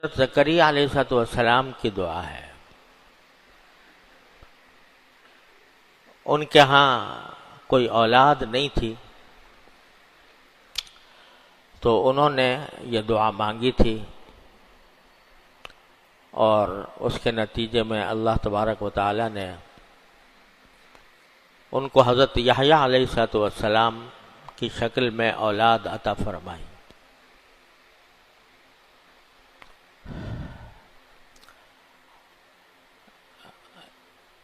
حضرت زکریا علیہ السلام کی دعا ہے۔ ان کے ہاں کوئی اولاد نہیں تھی، تو انہوں نے یہ دعا مانگی تھی، اور اس کے نتیجے میں اللہ تبارک و تعالی نے ان کو حضرت یحییٰ علیہ السلام کی شکل میں اولاد عطا فرمائی۔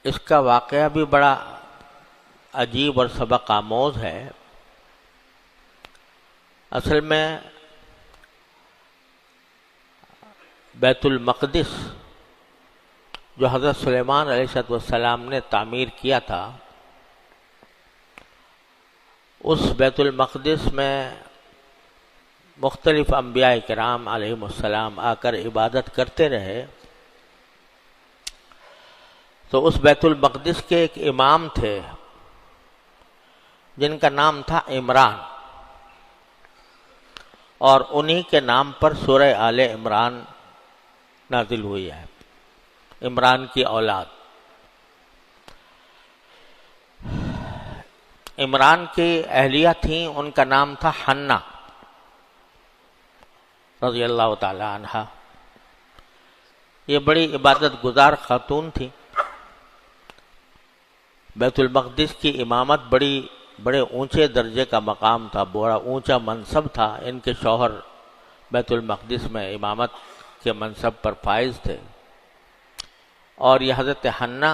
اس کا واقعہ بھی بڑا عجیب اور سبق آموز ہے۔ اصل میں بیت المقدس جو حضرت سلیمان علیہ السلام نے تعمیر کیا تھا، اس بیت المقدس میں مختلف انبیاء کرام علیہم السلام آ کر عبادت کرتے رہے۔ تو اس بیت المقدس کے ایک امام تھے جن کا نام تھا عمران، اور انہی کے نام پر سورہ آل عمران نازل ہوئی ہے، عمران کی اولاد۔ عمران کی اہلیہ تھیں، ان کا نام تھا حنہ رضی اللہ تعالی عنہا۔ یہ بڑی عبادت گزار خاتون تھی۔ بیت المقدس کی امامت بڑے اونچے درجے کا مقام تھا، بڑا اونچا منصب تھا۔ ان کے شوہر بیت المقدس میں امامت کے منصب پر فائز تھے، اور یہ حضرت حنہ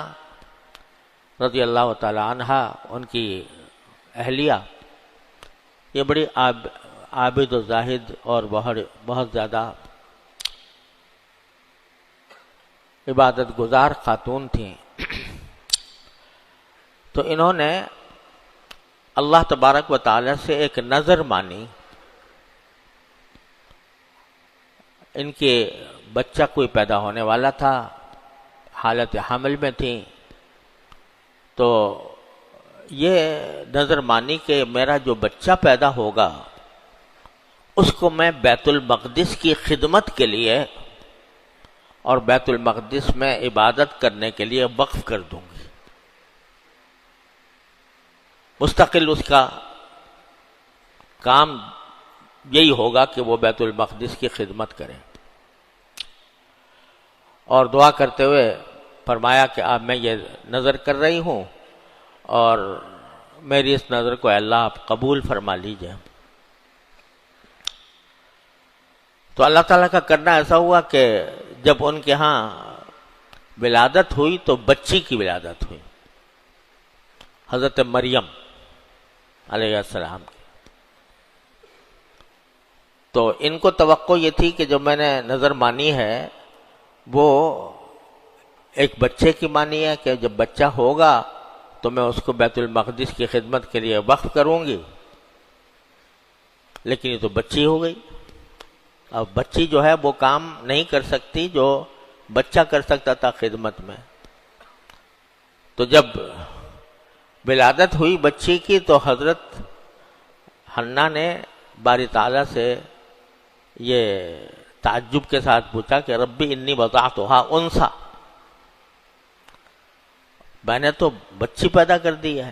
رضی اللہ تعالی عنہا، ان کی اہلیہ، یہ بڑی عابد و زاہد اور بہت زیادہ عبادت گزار خاتون تھیں۔ تو انہوں نے اللہ تبارک و تعالی سے ایک نظر مانی۔ ان کے بچہ کوئی پیدا ہونے والا تھا، حالت حمل میں تھیں، تو یہ نظر مانی کہ میرا جو بچہ پیدا ہوگا اس کو میں بیت المقدس کی خدمت کے لیے اور بیت المقدس میں عبادت کرنے کے لیے وقف کر دوں گی۔ مستقل اس کا کام یہی ہوگا کہ وہ بیت المقدس کی خدمت کریں۔ اور دعا کرتے ہوئے فرمایا کہ اب میں یہ نظر کر رہی ہوں، اور میری اس نظر کو اللہ آپ قبول فرما لیجئے۔ تو اللہ تعالیٰ کا کرنا ایسا ہوا کہ جب ان کے ہاں ولادت ہوئی تو بچی کی ولادت ہوئی، حضرت مریم علیہ السلام کی۔ تو ان کو توقع یہ تھی کہ جو میں نے نظر مانی ہے وہ ایک بچے کی مانی ہے، کہ جب بچہ ہوگا تو میں اس کو بیت المقدس کی خدمت کے لیے وقف کروں گی۔ لیکن یہ تو بچی ہو گئی۔ اب بچی جو ہے وہ کام نہیں کر سکتی جو بچہ کر سکتا تھا خدمت میں۔ تو جب ولادت ہوئی بچی کی تو حضرت حنہ نے باری تعالیٰ سے یہ تعجب کے ساتھ پوچھا کہ ربی انی وضعتھا انثی، میں نے تو بچی پیدا کر دی ہے،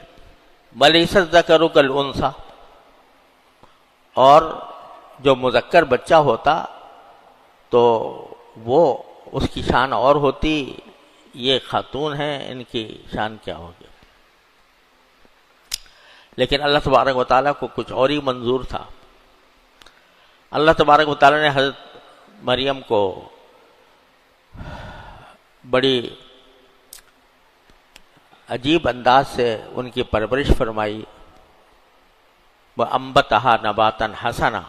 ولیس الذکر کالانثی، اور جو مذکر بچہ ہوتا تو وہ اس کی شان اور ہوتی، یہ خاتون ہیں، ان کی شان کیا ہوگی؟ لیکن اللہ تبارک و تعالیٰ کو کچھ اور ہی منظور تھا۔ اللہ تبارک و تعالیٰ نے حضرت مریم کو بڑی عجیب انداز سے ان کی پرورش فرمائی۔ وَأَنبَتَهَا نَبَاتًا حَسَنًا،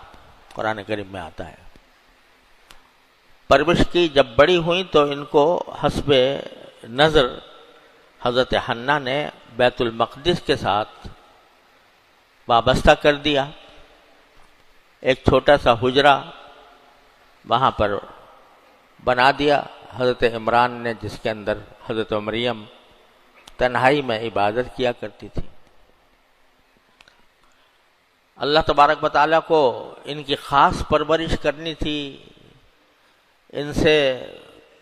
قرآن کریم میں آتا ہے۔ پرورش کی جب بڑی ہوئیں تو ان کو حسب نظر حضرت حنہ نے بیت المقدس کے ساتھ وابستہ کر دیا۔ ایک چھوٹا سا حجرہ وہاں پر بنا دیا حضرت عمران نے، جس کے اندر حضرت مریم تنہائی میں عبادت کیا کرتی تھی۔ اللہ تبارک و تعالیٰ کو ان کی خاص پرورش کرنی تھی، ان سے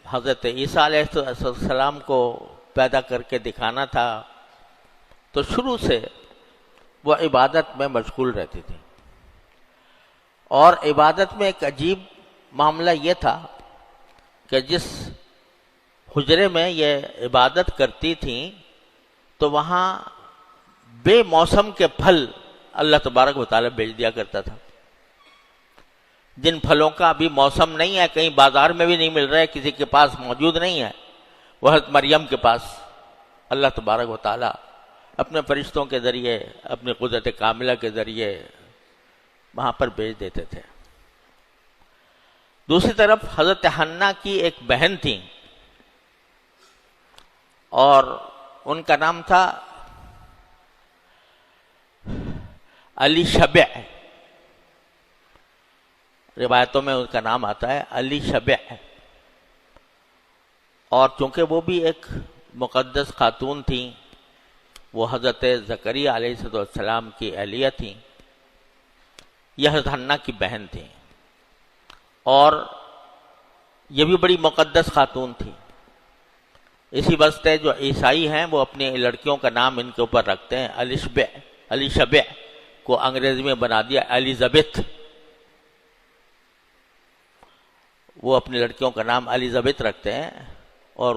حضرت عیسیٰ علیہ السلام کو پیدا کر کے دکھانا تھا، تو شروع سے وہ عبادت میں مشغول رہتی تھی. اور عبادت میں ایک عجیب معاملہ یہ تھا کہ جس حجرے میں یہ عبادت کرتی تھیں تو وہاں بے موسم کے پھل اللہ تبارک و تعالیٰ بھیج دیا کرتا تھا. جن پھلوں کا ابھی موسم نہیں ہے، کہیں بازار میں بھی نہیں مل رہا ہے، کسی کے پاس موجود نہیں ہے، وہ حضرت مریم کے پاس اللہ تبارک و تعالیٰ اپنے فرشتوں کے ذریعے، اپنی قدرت کاملہ کے ذریعے وہاں پر بھیج دیتے تھے. دوسری طرف حضرت حنہ کی ایک بہن تھی اور ان کا نام تھا علی شبع. روایتوں میں ان کا نام آتا ہے علی شبع. اور چونکہ وہ بھی ایک مقدس خاتون تھیں، وہ حضرت زکریا علیہ السلام کی اہلیہ تھیں، یہ حضرت حنہ کی بہن تھیں، اور یہ بھی بڑی مقدس خاتون تھی. اسی واسطے جو عیسائی ہیں وہ اپنی لڑکیوں کا نام ان کے اوپر رکھتے ہیں. علی شبع کو انگریزی میں بنا دیا ایلیزابتھ. وہ اپنی لڑکیوں کا نام ایلیزابتھ رکھتے ہیں، اور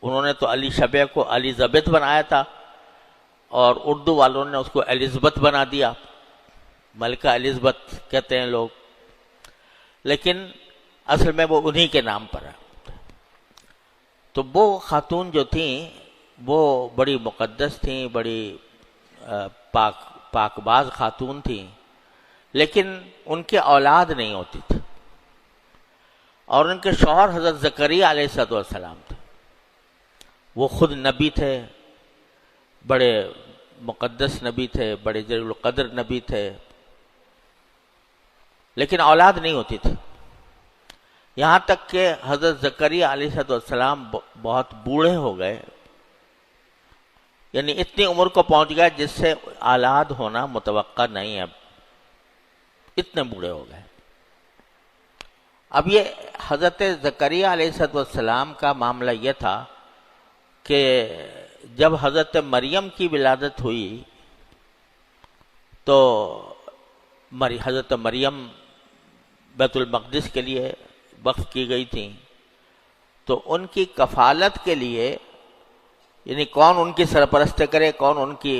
انہوں نے تو علی شبع کو ایلیزابتھ بنایا تھا، اور اردو والوں نے اس کو ایلزبتھ بنا دیا. ملکہ ایلزبتھ کہتے ہیں لوگ، لیکن اصل میں وہ انہی کے نام پر ہے. تو وہ خاتون جو تھیں وہ بڑی مقدس تھیں، بڑی پاک باز خاتون تھیں، لیکن ان کے اولاد نہیں ہوتی تھی. اور ان کے شوہر حضرت زکریا علیہ السلام تھے. وہ خود نبی تھے، بڑے مقدس نبی تھے، بڑے جلیل القدر نبی تھے، لیکن اولاد نہیں ہوتی تھی. یہاں تک کہ حضرت زکریا علیہ السلام بہت بوڑھے ہو گئے، یعنی اتنی عمر کو پہنچ گئے جس سے اولاد ہونا متوقع نہیں ہے، اتنے بوڑھے ہو گئے. اب یہ حضرت زکریا علیہ السلام کا معاملہ یہ تھا کہ جب حضرت مریم کی ولادت ہوئی تو حضرت مریم بیت المقدس کے لیے وقف کی گئی تھیں، تو ان کی کفالت کے لیے، یعنی کون ان کی سرپرست کرے، کون ان کی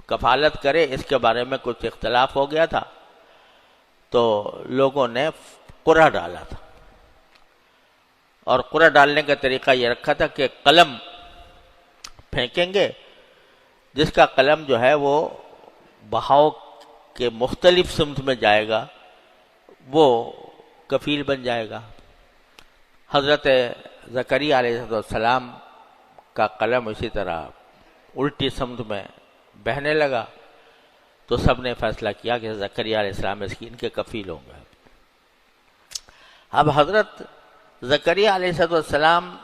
کفالت کرے، اس کے بارے میں کچھ اختلاف ہو گیا تھا. تو لوگوں نے قرعہ ڈالا تھا، اور قرعہ ڈالنے کا طریقہ یہ رکھا تھا کہ قلم پھینکیں گے، جس کا قلم جو ہے وہ بہاؤ کے مختلف سمت میں جائے گا وہ کفیل بن جائے گا. حضرت زکریا علیہ السلام کا قلم اسی طرح الٹی سمت میں بہنے لگا، تو سب نے فیصلہ کیا کہ زکریا علیہ السلام ان کے کفیل ہوں گے. اب حضرت زکریا علیہ السلام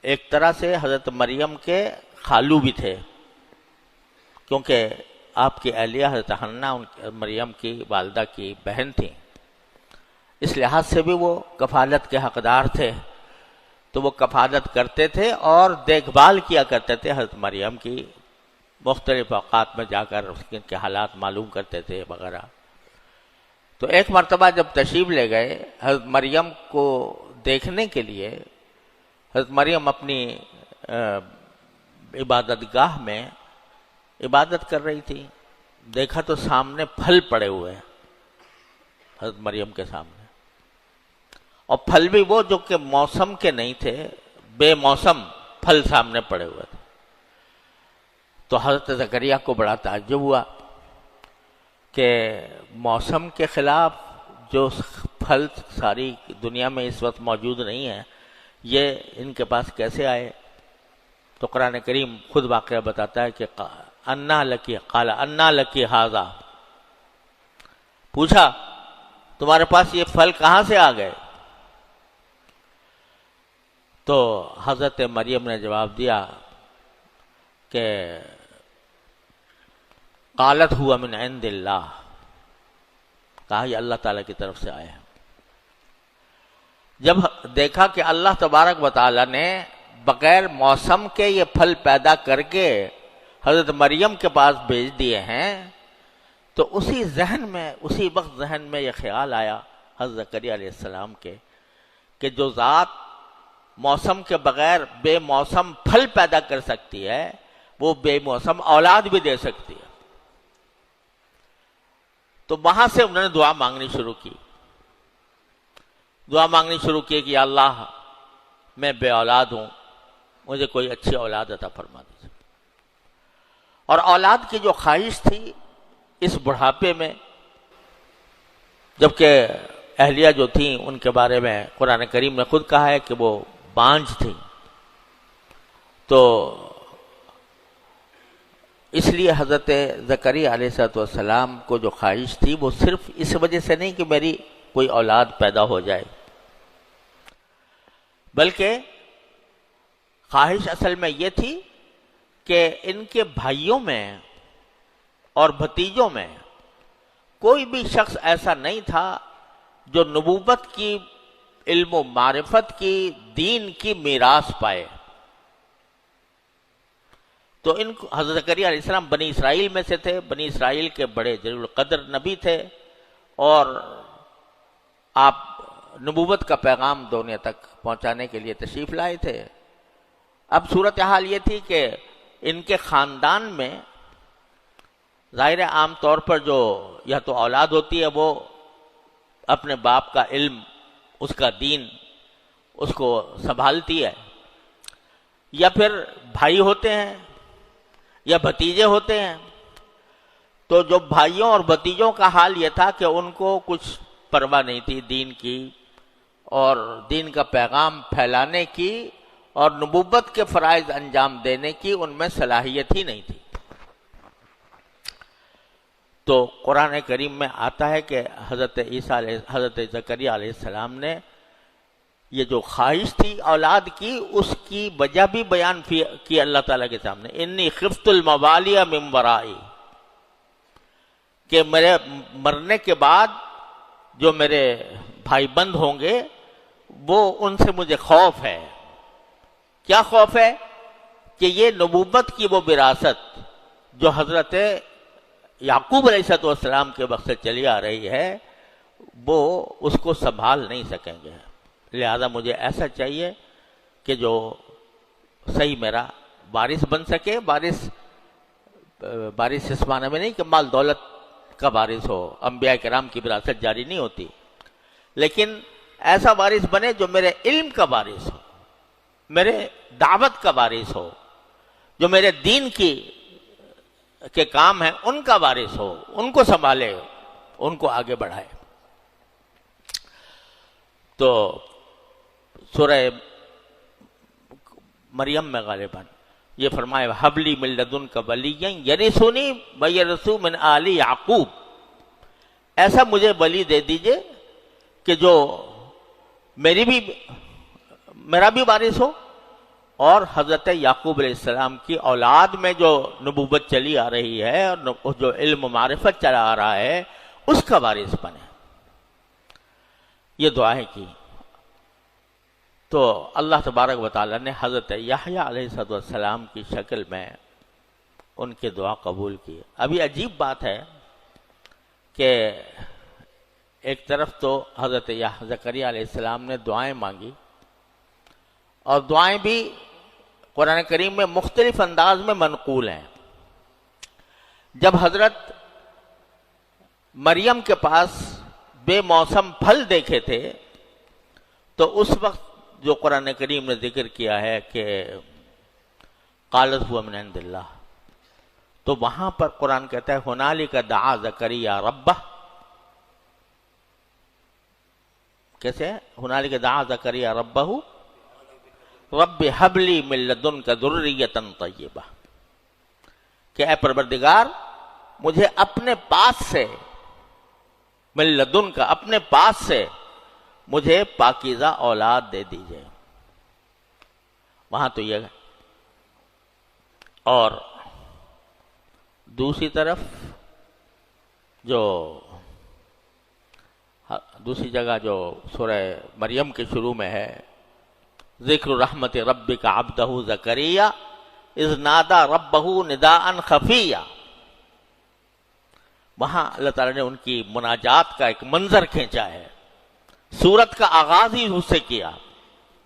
ایک طرح سے حضرت مریم کے خالو بھی تھے، کیونکہ آپ کی اہلیہ حضرت حنہ مریم کی والدہ کی بہن تھیں. اس لحاظ سے بھی وہ کفالت کے حقدار تھے، تو وہ کفالت کرتے تھے اور دیکھ بھال کیا کرتے تھے حضرت مریم کی. مختلف اوقات میں جا کر اس کے حالات معلوم کرتے تھے وغیرہ. تو ایک مرتبہ جب تشریف لے گئے حضرت مریم کو دیکھنے کے لیے، حضرت مریم اپنی عبادت گاہ میں عبادت کر رہی تھی، دیکھا تو سامنے پھل پڑے ہوئے ہیں حضرت مریم کے سامنے، اور پھل بھی وہ جو کہ موسم کے نہیں تھے، بے موسم پھل سامنے پڑے ہوئے تھے. تو حضرت زکریا کو بڑا تعجب ہوا کہ موسم کے خلاف جو پھل ساری دنیا میں اس وقت موجود نہیں ہیں، یہ ان کے پاس کیسے آئے؟ تو قرآن کریم خود واقعہ بتاتا ہے کہ انا لکی قال انا لکی ھذا، پوچھا تمہارے پاس یہ پھل کہاں سے آ گئے؟ تو حضرت مریم نے جواب دیا کہ قالت ہوا من عند اللہ، کہا یہ اللہ تعالیٰ کی طرف سے آئے ہیں. جب دیکھا کہ اللہ تبارک و تعالیٰ نے بغیر موسم کے یہ پھل پیدا کر کے حضرت مریم کے پاس بھیج دیے ہیں، تو اسی وقت ذہن میں یہ خیال آیا حضرت زکریا علیہ السلام کے کہ جو ذات موسم کے بغیر بے موسم پھل پیدا کر سکتی ہے، وہ بے موسم اولاد بھی دے سکتی ہے۔ تو وہاں سے انہوں نے دعا مانگنی شروع کی کہ یا اللہ میں بے اولاد ہوں، مجھے کوئی اچھی اولاد عطا فرما دیجیے۔ اور اولاد کی جو خواہش تھی اس بڑھاپے میں، جبکہ اہلیہ جو تھیں ان کے بارے میں قرآن کریم نے خود کہا ہے کہ وہ بانجھ تھیں، تو اس لیے حضرت زکریا علیہ السلام کو جو خواہش تھی وہ صرف اس وجہ سے نہیں کہ میری کوئی اولاد پیدا ہو جائے، بلکہ خواہش اصل میں یہ تھی کہ ان کے بھائیوں میں اور بھتیجوں میں کوئی بھی شخص ایسا نہیں تھا جو نبوت کی، علم و معرفت کی، دین کی میراث پائے۔ تو ان حضرت زکریا علیہ السلام بنی اسرائیل میں سے تھے، بنی اسرائیل کے بڑے جلیل القدر نبی تھے، اور آپ نبوت کا پیغام دنیا تک پہنچانے کے لیے تشریف لائے تھے۔ اب صورتحال یہ تھی کہ ان کے خاندان میں ظاہر عام طور پر جو یا تو اولاد ہوتی ہے وہ اپنے باپ کا علم، اس کا دین اس کو سنبھالتی ہے، یا پھر بھائی ہوتے ہیں یا بھتیجے ہوتے ہیں۔ تو جو بھائیوں اور بھتیجوں کا حال یہ تھا کہ ان کو کچھ پرواہ نہیں تھی دین کی، اور دین کا پیغام پھیلانے کی اور نبوت کے فرائض انجام دینے کی ان میں صلاحیت ہی نہیں تھی۔ تو قرآن کریم میں آتا ہے کہ حضرت زکریا علیہ السلام نے یہ جو خواہش تھی اولاد کی، اس کی وجہ بھی بیان کی اللہ تعالیٰ کے سامنے، انی خفت الموالی من ورائی، کہ میرے مرنے کے بعد جو میرے بھائی بند ہوں گے وہ ان سے مجھے خوف ہے۔ کیا خوف ہے؟ کہ یہ نبوت کی وہ وراثت جو حضرت یعقوب علیہ السلام کے وقت سے چلی آ رہی ہے، وہ اس کو سنبھال نہیں سکیں گے، لہذا مجھے ایسا چاہیے کہ جو صحیح میرا وارث بن سکے۔ وارث اس معنی میں نہیں کہ مال دولت کا وارث ہو، انبیاء کرام کی وراثت جاری نہیں ہوتی، لیکن ایسا وارث بنے جو میرے علم کا وارث ہو، میرے دعوت کا وارث ہو، جو میرے دین کے کام ہیں ان کا وارث ہو، ان کو سنبھالے، ان کو آگے بڑھائے۔ تو سورہ مریم میں غالباً یہ فرمایا حبلی من لدنک ولیًا یرثنی ویرث من آل یعقوب، ایسا مجھے ولی دے دیجئے کہ جو میرا بھی وارث ہو، اور حضرت یعقوب علیہ السلام کی اولاد میں جو نبوت چلی آ رہی ہے اور جو علم و معرفت چلا آ رہا ہے اس کا وارث بنے۔ یہ دعائیں کی تو اللہ تبارک و تعالیٰ نے حضرت یحییٰ علیہ السلام کی شکل میں ان کی دعا قبول کی۔ ابھی عجیب بات ہے کہ ایک طرف تو حضرت زکریا علیہ السلام نے دعائیں مانگی، اور دعائیں بھی قرآن کریم میں مختلف انداز میں منقول ہیں۔ جب حضرت مریم کے پاس بے موسم پھل دیکھے تھے تو اس وقت جو قرآن کریم نے ذکر کیا ہے کہ قالت هو من عند اللہ، تو وہاں پر قرآن کہتا ہے ہنالک دعا زکریا ربہ، کیسے ہے؟ ہنالک دعا زکریا ربہ رب ہب لی من لدنک ذریۃ طیبہ، کہ اے پروردگار مجھے اپنے پاس سے، من لدنک اپنے پاس سے مجھے پاکیزہ اولاد دے دیجئے۔ وہاں تو یہ ہے، اور دوسری طرف جو دوسری جگہ جو سورہ مریم کے شروع میں ہے، ذکر رحمت ربک عبدہ زکریا اذ نادى ربہ نداء خفیا، وہاں اللہ تعالیٰ نے ان کی مناجات کا ایک منظر کھینچا ہے. سورت کا آغاز ہی اس سے کیا،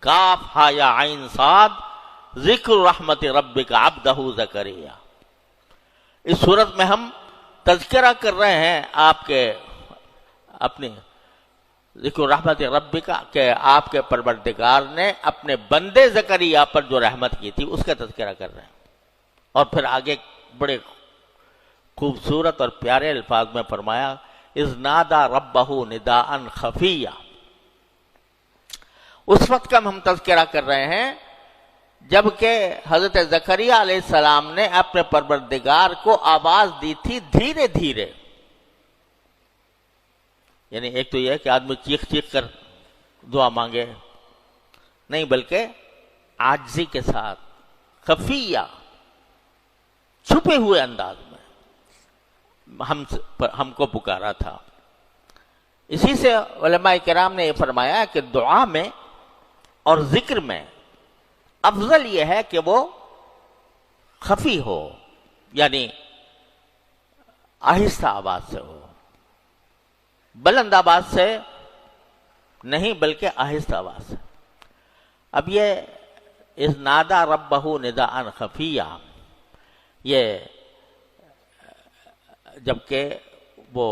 کاف ہا یا عین صاد ذکر رحمت ربک عبدہ زکریا. اس سورت میں ہم تذکرہ کر رہے ہیں آپ کے اپنی ذکر رحمت ربک کہ آپ کے پروردگار نے اپنے بندے زکریا پر جو رحمت کی تھی اس کا تذکرہ کر رہے ہیں. اور پھر آگے بڑے خوبصورت اور پیارے الفاظ میں فرمایا اذ نادى ربہ نداء خفیا. اس وقت کا ہم تذکرہ کر رہے ہیں جبکہ حضرت زکریا علیہ السلام نے اپنے پروردگار کو آواز دی تھی دھیرے دھیرے. یعنی ایک تو یہ ہے کہ آدمی چیخ چیخ کر دعا مانگے نہیں، بلکہ عاجزی کے ساتھ خفیہ چھپے ہوئے انداز میں ہم کو پکارا تھا. اسی سے علماء کرام نے یہ فرمایا کہ دعا میں اور ذکر میں افضل یہ ہے کہ وہ خفی ہو، یعنی آہستہ آواز سے ہو، بلند آواز سے نہیں بلکہ آہستہ آواز سے. اب یہ اذ نادى ربہ نداء خفیا، یہ جبکہ وہ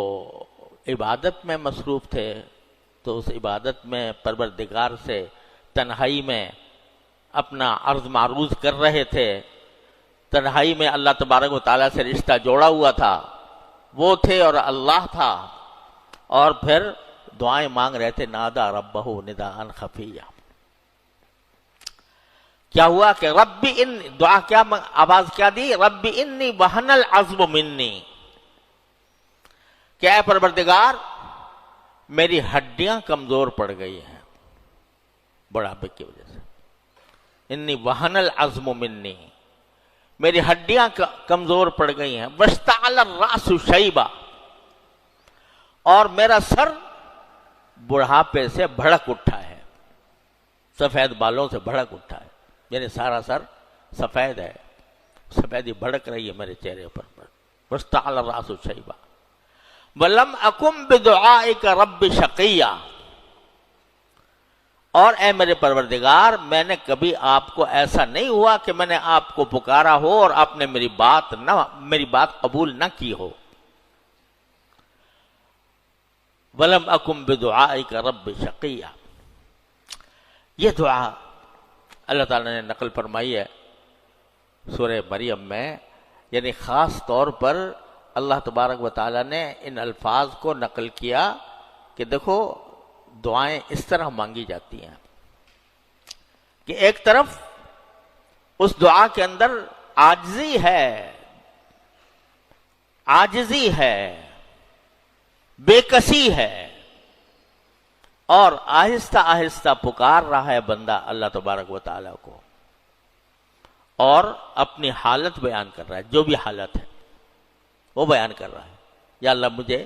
عبادت میں مصروف تھے تو اس عبادت میں پروردگار سے تنہائی میں اپنا عرض معروض کر رہے تھے، تنہائی میں اللہ تبارک و تعالیٰ سے رشتہ جوڑا ہوا تھا، وہ تھے اور اللہ تھا، اور پھر دعائیں مانگ رہے تھے نادا ربہ نداء خفیہ. کیا ہوا کہ رب ان دعا کیا آواز کیا دی؟ رب انی وہن العظم منی، کہ اے پروردگار میری ہڈیاں کمزور پڑ گئی ہیں بڑھاپے کی وجہ سے. انی وہن العظم منی، میری ہڈیاں کمزور پڑ گئی ہیں. واشتعل الراس شیبا، اور میرا سر بڑھاپے سے بھڑک اٹھا ہے، سفید بالوں سے بھڑک اٹھا ہے، یعنی سارا سر سفید ہے، سفیدی بھڑک رہی ہے میرے چہرے پر. واشتعل الراس شیبا ولم اکم بدعائک رب شقیا، اور اے میرے پروردگار میں نے کبھی آپ کو ایسا نہیں ہوا کہ میں نے آپ کو پکارا ہو اور آپ نے میری بات قبول نہ کی ہو. ولم اکم بدعائک رب شقیا، یہ دعا اللہ تعالیٰ نے نقل فرمائی ہے سورہ مریم میں. یعنی خاص طور پر اللہ تبارک و تعالیٰ نے ان الفاظ کو نقل کیا کہ دیکھو دعائیں اس طرح مانگی جاتی ہیں کہ ایک طرف اس دعا کے اندر عاجزی ہے، بے کسی ہے، اور آہستہ آہستہ پکار رہا ہے بندہ اللہ تبارک و تعالیٰ کو، اور اپنی حالت بیان کر رہا ہے، جو بھی حالت ہے وہ بیان کر رہا ہے. یا اللہ مجھے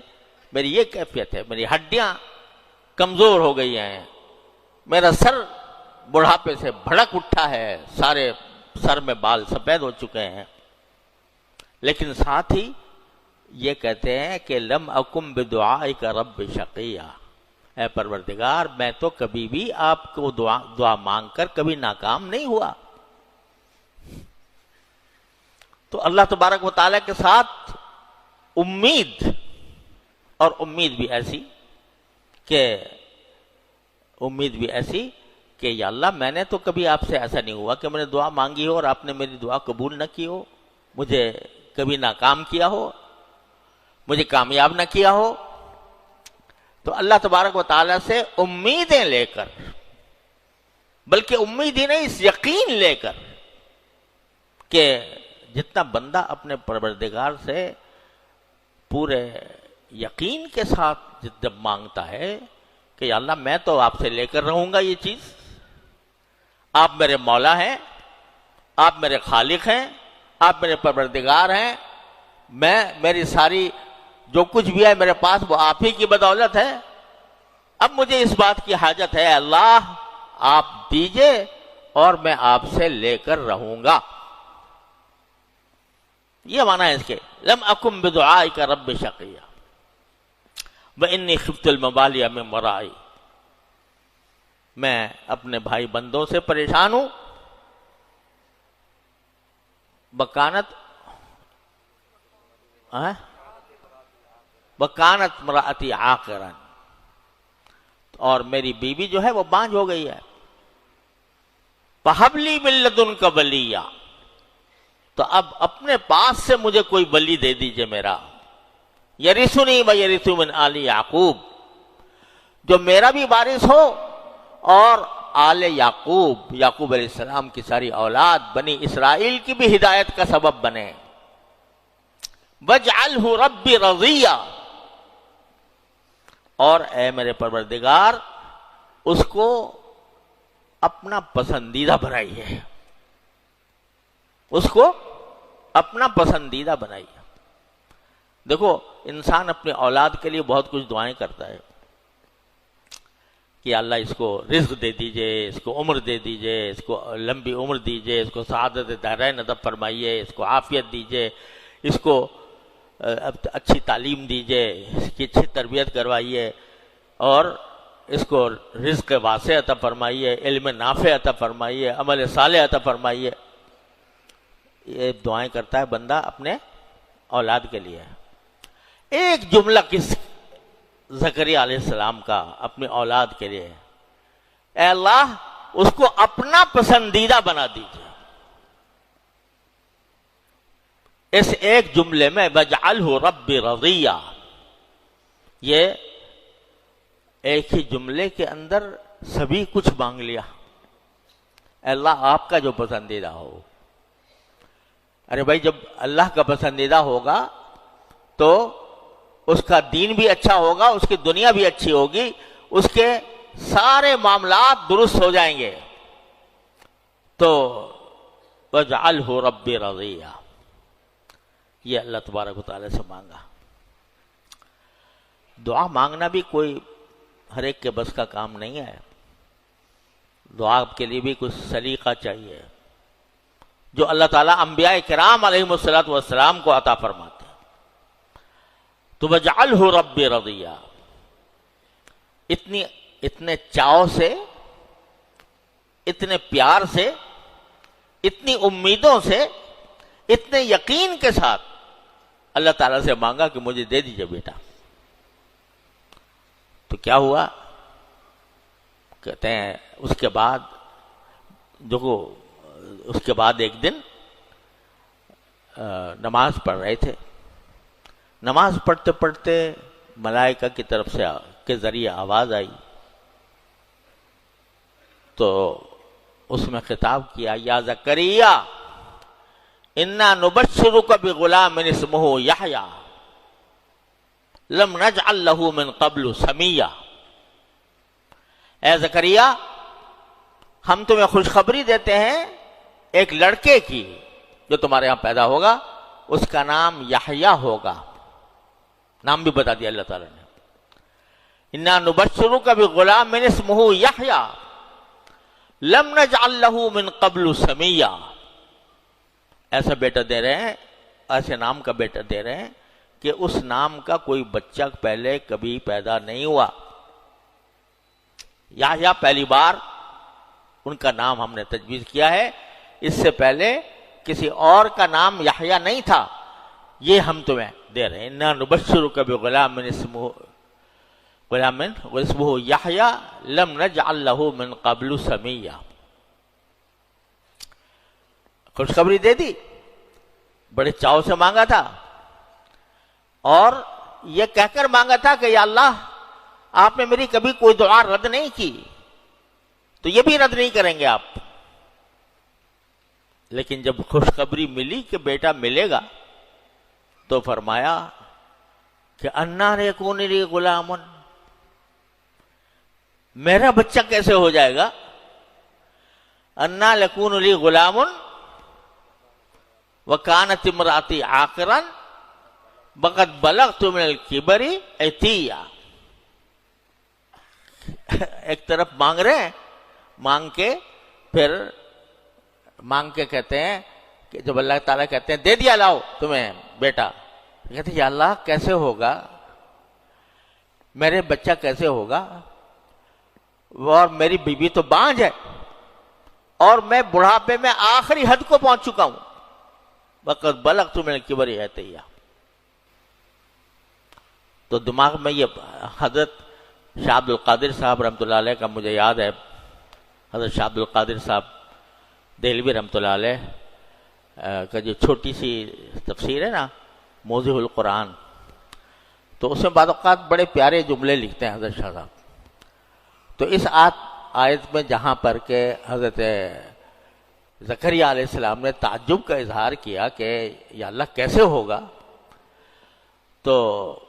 میری یہ کیفیت ہے، میری ہڈیاں کمزور ہو گئی ہیں، میرا سر بڑھاپے سے بھڑک اٹھا ہے، سارے سر میں بال سفید ہو چکے ہیں. لیکن ساتھ ہی یہ کہتے ہیں کہ لم اکم بدعائک رب شقیہ، اے پروردگار میں تو کبھی بھی آپ کو دعا مانگ کر کبھی ناکام نہیں ہوا. تو اللہ تبارک و تعالیٰ کے ساتھ امید، اور امید بھی ایسی کہ یا اللہ میں نے تو کبھی آپ سے ایسا نہیں ہوا کہ میں نے دعا مانگی ہو اور آپ نے میری دعا قبول نہ کی ہو، مجھے کبھی ناکام کیا ہو، مجھے کامیاب نہ کیا ہو. تو اللہ تبارک و تعالیٰ سے امیدیں لے کر، بلکہ امید ہی نہیں، اس یقین لے کر کہ جتنا بندہ اپنے پروردگار سے پورے یقین کے ساتھ جب مانگتا ہے کہ یا اللہ میں تو آپ سے لے کر رہوں گا یہ چیز، آپ میرے مولا ہیں، آپ میرے خالق ہیں، آپ میرے پروردگار ہیں، میری ساری جو کچھ بھی ہے میرے پاس وہ آپ ہی کی بدولت ہے، اب مجھے اس بات کی حاجت ہے اللہ آپ دیجئے اور میں آپ سے لے کر رہوں گا. یہ معنی ہے اس کے لم اکم بدعائک رب شقیہ وانی خفت الموالیا من ورائی. میں اپنے بھائی بندوں سے پریشان ہوں. بکانت امراتی عاقرن، اور میری بیوی جو ہے وہ بانجھ ہو گئی ہے. فہب لی من لدنک ولیہ، تو اب اپنے پاس سے مجھے کوئی ولی دے دیجئے میرا. یرثنی و یرث من آل یعقوب، جو میرا بھی وارث ہو اور آل یعقوب، یعقوب علیہ السلام کی ساری اولاد بنی اسرائیل کی بھی ہدایت کا سبب بنے. وَاجْعَلْهُ رَبِّ رَضِيًّا، اور اے میرے پروردگار اس کو اپنا پسندیدہ بنائیے، اس کو اپنا پسندیدہ بنائیے. دیکھو انسان اپنے اولاد کے لیے بہت کچھ دعائیں کرتا ہے کہ اللہ اس کو رزق دے دیجئے، اس کو عمر دے دیجئے، اس کو لمبی عمر دیجئے، اس کو سعادت دارین عطا فرمائیے، اس کو عافیت دیجئے، اس کو اچھی تعلیم دیجئے، اس کی اچھی تربیت کروائیے، اور اس کو رزق واسع عطا فرمائیے، علم نافع عطا فرمائیے، عمل صالح عطا فرمائیے. یہ دعائیں کرتا ہے بندہ اپنے اولاد کے لیے. ایک جملہ کس زکریا علیہ السلام کا اپنی اولاد کے لیے، اے اللہ اس کو اپنا پسندیدہ بنا دیجیے. اس ایک جملے میں وَاجْعَلْهُ رَبِّ رَضِيًّا، یہ ایک ہی جملے کے اندر سبھی کچھ مانگ لیا. اے اللہ آپ کا جو پسندیدہ ہو. ارے بھائی جب اللہ کا پسندیدہ ہوگا تو اس کا دین بھی اچھا ہوگا، اس کی دنیا بھی اچھی ہوگی، اس کے سارے معاملات درست ہو جائیں گے. تو وَاجْعَلْهُ رَبِّ رَضِيًّا، یہ اللہ تبارک و تعالیٰ سے مانگا. دعا مانگنا بھی کوئی ہر ایک کے بس کا کام نہیں ہے. دعا کے لیے بھی کچھ سلیقہ چاہیے جو اللہ تعالیٰ انبیاء کرام علیہم السلام کو عطا فرماتے ہیں. تو وَاجْعَلْهُ رَبِّ رَضِيًّا، اتنے چاؤ سے، اتنے پیار سے، اتنی امیدوں سے، اتنے یقین کے ساتھ اللہ تعالیٰ سے مانگا کہ مجھے دے دیجئے بیٹا. تو کیا ہوا؟ کہتے ہیں اس کے بعد دیکھو، اس کے بعد ایک دن نماز پڑھ رہے تھے. نماز پڑھتے پڑھتے ملائکہ کی طرف سے کے ذریعے آواز آئی. تو اس میں خطاب کیا، یا زکریا انا نبشرک بغلام اسمہ یحییٰ لم نجعل لہ من قبل سمیہ. اے زکریا ہم تمہیں خوشخبری دیتے ہیں ایک لڑکے کی جو تمہارے ہاں پیدا ہوگا، اس کا نام یحییٰ ہوگا. نام بھی بتا دیا اللہ تعالیٰ نے. انا نبشرک بغلام اسمہ یحییٰ لم نجعل لہ من قبل سمیہ. ایسا بیٹا دے رہے ہیں، ایسے نام کا بیٹا دے رہے ہیں کہ اس نام کا کوئی بچہ پہلے کبھی پیدا نہیں ہوا. یحییٰ پہلی بار ان کا نام ہم نے تجویز کیا ہے، اس سے پہلے کسی اور کا نام یحییٰ نہیں تھا. یہ ہم تمہیں دے رہے ہیں. انا نبشرک بغلام اسمہ یحییٰ لم نجعل لہ من قبل سمیہ. خوشخبری دے دی، بڑے چاؤ سے مانگا تھا، اور یہ کہہ کر مانگا تھا کہ یا اللہ آپ نے میری کبھی کوئی دعا رد نہیں کی، تو یہ بھی رد نہیں کریں گے آپ. لیکن جب خوشخبری ملی کہ بیٹا ملے گا تو فرمایا کہ انا یکون لی غلام، میرا بچہ کیسے ہو جائے گا؟ انا یکون لی غلام وکانت امراتی عاقرا وقد بلغت من الکبر عتیہ. ایک طرف مانگ رہے ہیں، مانگ کے کہتے ہیں کہ جب اللہ تعالیٰ کہتے ہیں دے دیا لاؤ تمہیں بیٹا، کہتے ہیں یا اللہ کیسے ہوگا، میرے بچہ کیسے ہوگا، اور میری بیوی تو بانجھ ہے، اور میں بڑھاپے میں آخری حد کو پہنچ چکا ہوں، وقت بلغت من الکبر عتیہ۔ تو دماغ میں یہ حضرت شاہ عبد القادر صاحب رحمۃ اللہ علیہ کا مجھے یاد ہے، حضرت شاہ عبد القادر صاحب دہلوی رحمۃ اللہ علیہ کا جو چھوٹی سی تفسیر ہے نا موضوع القرآن، تو اس میں بعض اوقات بڑے پیارے جملے لکھتے ہیں حضرت شاہ صاحب۔ تو اس آیت میں جہاں پر کہ حضرت زکریا علیہ السلام نے تعجب کا اظہار کیا کہ یا اللہ کیسے ہوگا، تو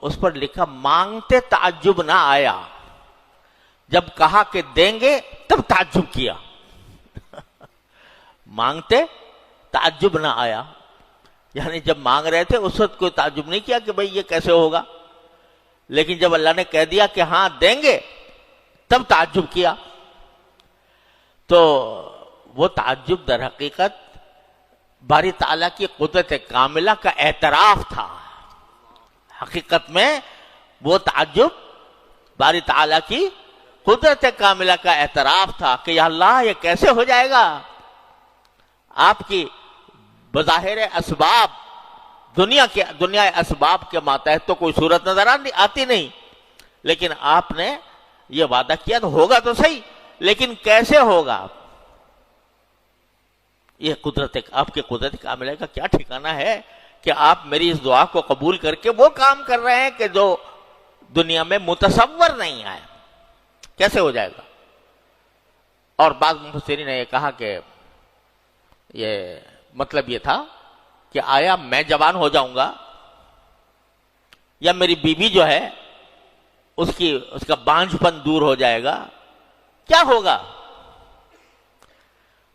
اس پر لکھا مانگتے تعجب نہ آیا، جب کہا کہ دیں گے تب تعجب کیا۔ مانگتے تعجب نہ آیا، یعنی جب مانگ رہے تھے اس وقت کوئی تعجب نہیں کیا کہ بھئی یہ کیسے ہوگا، لیکن جب اللہ نے کہہ دیا کہ ہاں دیں گے تب تعجب کیا۔ تو وہ تعجب در حقیقت باری تعالیٰ کی قدرت کاملہ کا اعتراف تھا۔ حقیقت میں وہ تعجب باری تعالیٰ کی قدرت کاملہ کا اعتراف تھا کہ یا اللہ یہ کیسے ہو جائے گا، آپ کی بظاہر اسباب دنیا اسباب کے ماتحت تو کوئی صورت نظر آتی نہیں، لیکن آپ نے یہ وعدہ کیا تو ہوگا تو صحیح، لیکن کیسے ہوگا؟ یہ آپ کی قدرت کاملہ کا کیا ٹھکانہ ہے کہ آپ میری اس دعا کو قبول کر کے وہ کام کر رہے ہیں کہ جو دنیا میں متصور نہیں آئے، کیسے ہو جائے گا؟ اور بعض مفسرین نے یہ کہا کہ یہ مطلب یہ تھا کہ آیا میں جوان ہو جاؤں گا یا میری بیوی جو ہے اس کا بانجھ پن دور ہو جائے گا، کیا ہوگا؟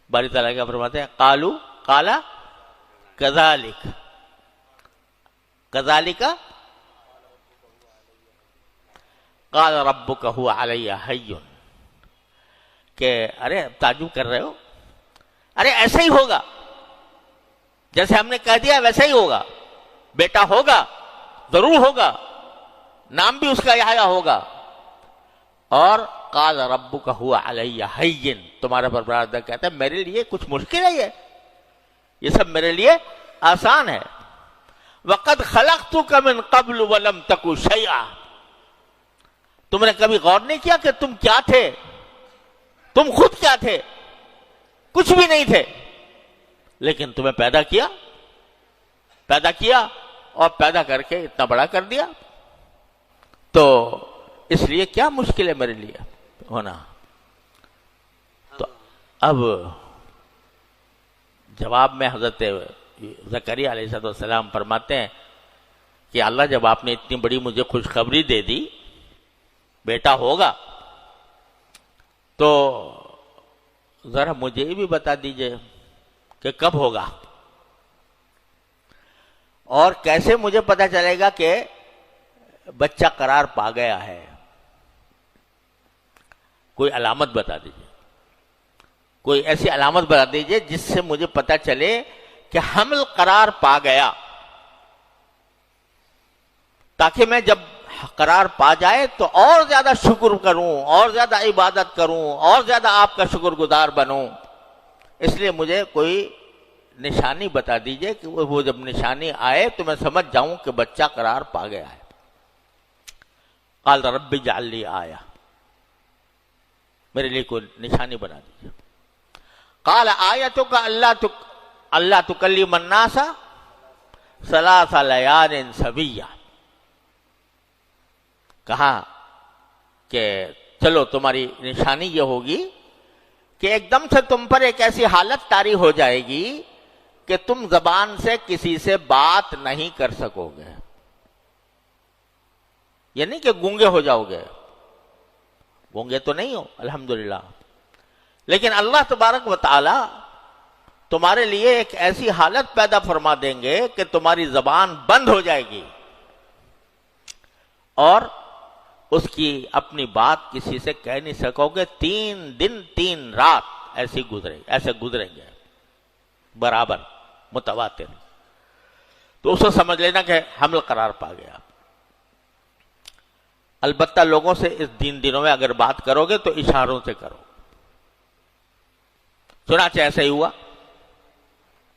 باری تعالیٰ کیا فرماتے ہیں، قال کذالک قال ربک هو علی حی، کہ ارے تعجب کر رہے ہو، ارے ایسا ہی ہوگا جیسے ہم نے کہہ دیا ویسا ہی ہوگا، بیٹا ہوگا، ضرور ہوگا، نام بھی اس کا یحییٰ ہوگا، اور قال ربک هو علی حی، تمہارا پروردگار کہتا ہے میرے لیے کچھ مشکل ہے، یہ سب میرے لیے آسان ہے۔ وقد خلقتک من قبل ولم تک شیئا، تم نے کبھی غور نہیں کیا کہ تم کیا تھے، تم خود کیا تھے؟ کچھ بھی نہیں تھے، لیکن تمہیں پیدا کیا اور پیدا کر کے اتنا بڑا کر دیا، تو اس لیے کیا مشکل ہے میرے لیے ہونا۔ تو اب جواب میں حضرت زکریا علیہ السلام فرماتے ہیں کہ اللہ جب آپ نے اتنی بڑی مجھے خوشخبری دے دی بیٹا ہوگا، تو ذرا مجھے بھی بتا دیجئے کہ کب ہوگا، اور کیسے مجھے پتا چلے گا کہ بچہ قرار پا گیا ہے، کوئی علامت بتا دیجئے، کوئی ایسی علامت بتا دیجئے جس سے مجھے پتا چلے کہ حمل قرار پا گیا، تاکہ میں جب قرار پا جائے تو اور زیادہ شکر کروں، اور زیادہ عبادت کروں، اور زیادہ آپ کا شکر گزار بنوں۔ اس لیے مجھے کوئی نشانی بتا دیجئے کہ وہ جب نشانی آئے تو میں سمجھ جاؤں کہ بچہ قرار پا گیا ہے۔ قال رب اجعل لی آیہ، میرے لیے کوئی نشانی بنا دیجئے۔ قال آیتک اللہ تکلم الناس ثلاث لیال سویہ، کہا کہ چلو تمہاری نشانی یہ ہوگی کہ ایک دم سے تم پر ایک ایسی حالت طاری ہو جائے گی کہ تم زبان سے کسی سے بات نہیں کر سکو گے، یہ نہیں کہ گونگے ہو جاؤ گے، گونگے تو نہیں ہو الحمدللہ، لیکن اللہ تبارک و تعالی تمہارے لیے ایک ایسی حالت پیدا فرما دیں گے کہ تمہاری زبان بند ہو جائے گی، اور اس کی اپنی بات کسی سے کہہ نہیں سکو گے. 3 دن 3 رات ایسے گزریں گے برابر متواتر. تو اسے سمجھ لینا کہ حمل قرار پا گیا. البتہ لوگوں سے اس دنوں میں اگر بات کرو گے تو اشاروں سے کرو. چنانچہ ایسا ہی ہوا.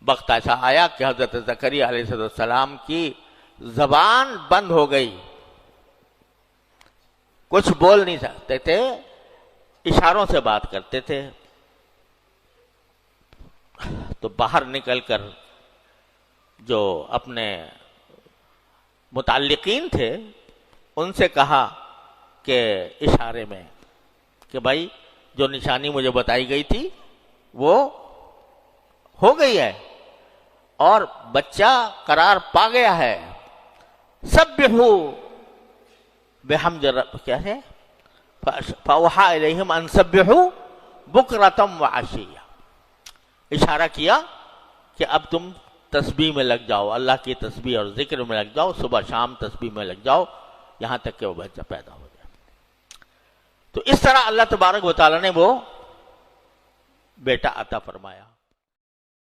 وقت ایسا آیا کہ حضرت زکریا علیہ السلام کی زبان بند ہو گئی, کچھ بول نہیں سکتے تھے, اشاروں سے بات کرتے تھے. تو باہر نکل کر جو اپنے متعلقین تھے ان سے کہا کہ اشارے میں کہ بھائی جو نشانی مجھے بتائی گئی تھی وہ ہو گئی ہے اور بچہ قرار پا گیا ہے. سبحوا بحمد کیا ہے فاوحى الیہم ان سبحوا بکرۃ وعشیہ. اشارہ کیا کہ اب تم تسبیح میں لگ جاؤ, اللہ کی تسبیح اور ذکر میں لگ جاؤ, صبح شام تسبیح میں لگ جاؤ یہاں تک کہ وہ بچہ پیدا ہو جائے. تو اس طرح اللہ تبارک و تعالیٰ نے وہ بیٹا عطا فرمایا.